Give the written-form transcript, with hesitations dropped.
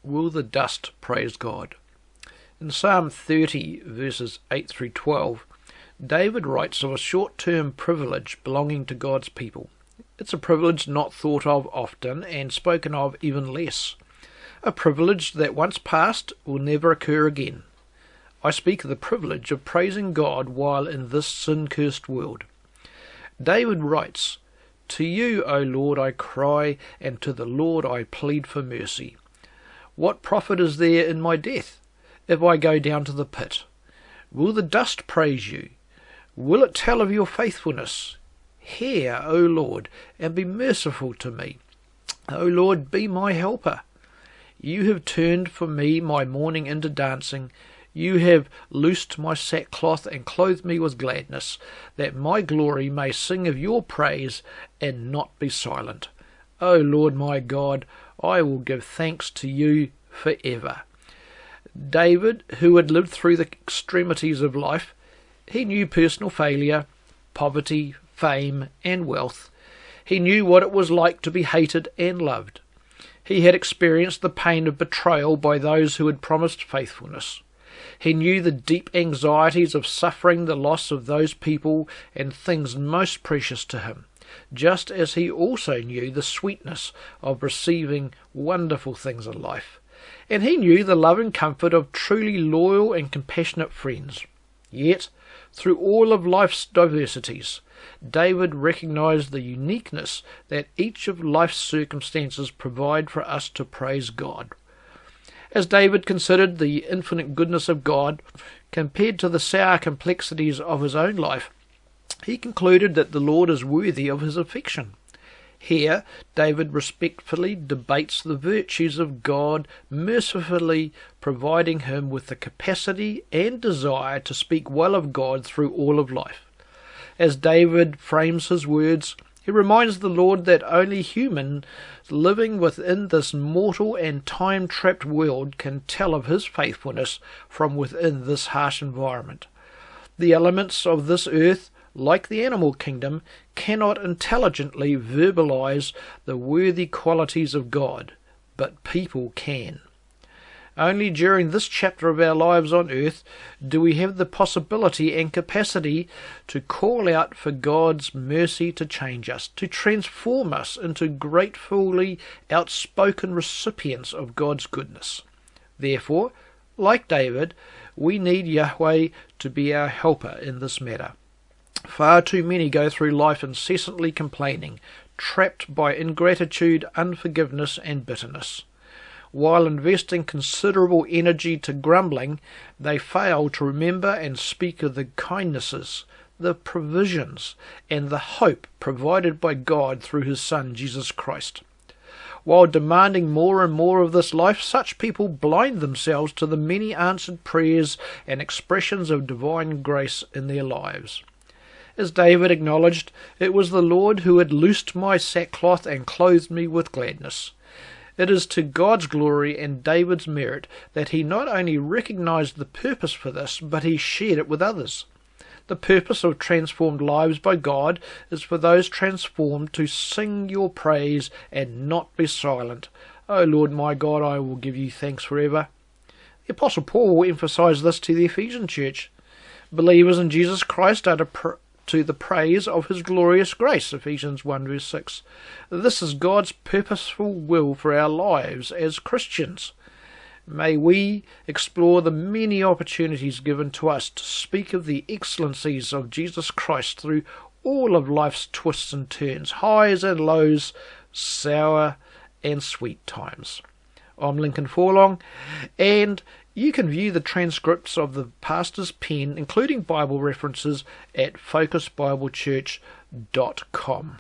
Will the dust praise God? In Psalm 30, verses 8 through 12, David writes of a short-term privilege belonging to God's people. It's a privilege not thought of often and spoken of even less. A privilege that once past will never occur again. I speak of the privilege of praising God while in this sin-cursed world. David writes, "To you, O Lord, I cry, and to the Lord I plead for mercy. What profit is there in my death, if I go down to the pit? Will the dust praise you? Will it tell of your faithfulness? Hear, O Lord, and be merciful to me. O Lord, be my helper. You have turned for me my mourning into dancing. You have loosed my sackcloth and clothed me with gladness, that my glory may sing of your praise and not be silent. O Lord my God, I will give thanks to you forever." David, who had lived through the extremities of life, he knew personal failure, poverty, fame, and wealth. He knew what it was like to be hated and loved. He had experienced the pain of betrayal by those who had promised faithfulness. He knew the deep anxieties of suffering the loss of those people and things most precious to him, just as he also knew the sweetness of receiving wonderful things in life. And he knew the loving comfort of truly loyal and compassionate friends. Yet, through all of life's diversities, David recognized the uniqueness that each of life's circumstances provide for us to praise God. As David considered the infinite goodness of God compared to the sour complexities of his own life, he concluded that the Lord is worthy of his affection. Here, David respectfully debates the virtues of God, mercifully providing him with the capacity and desire to speak well of God through all of life. As David frames his words, he reminds the Lord that only humans living within this mortal and time-trapped world can tell of his faithfulness from within this harsh environment. The elements of this earth, like the animal kingdom, cannot intelligently verbalize the worthy qualities of God, but people can. Only during this chapter of our lives on earth do we have the possibility and capacity to call out for God's mercy to change us, to transform us into gratefully outspoken recipients of God's goodness. Therefore, like David, we need Yahweh to be our helper in this matter. Far too many go through life incessantly complaining, trapped by ingratitude, unforgiveness, and bitterness. While investing considerable energy to grumbling, they fail to remember and speak of the kindnesses, the provisions, and the hope provided by God through his Son, Jesus Christ. While demanding more and more of this life, such people blind themselves to the many answered prayers and expressions of divine grace in their lives. As David acknowledged, it was the Lord who had loosed my sackcloth and clothed me with gladness. It is to God's glory and David's merit that he not only recognized the purpose for this, but he shared it with others. The purpose of transformed lives by God is for those transformed to sing your praise and not be silent. O Lord my God, I will give you thanks forever. The Apostle Paul emphasized this to the Ephesian church. Believers in Jesus Christ are to the praise of his glorious grace, Ephesians 1 verse 6. This is God's purposeful will for our lives as Christians. May we explore the many opportunities given to us to speak of the excellencies of Jesus Christ through all of life's twists and turns, highs and lows, sour and sweet times. I'm Lincoln Forlong, and you can view the transcripts of the pastor's pen, including Bible references, at focusbiblechurch.com.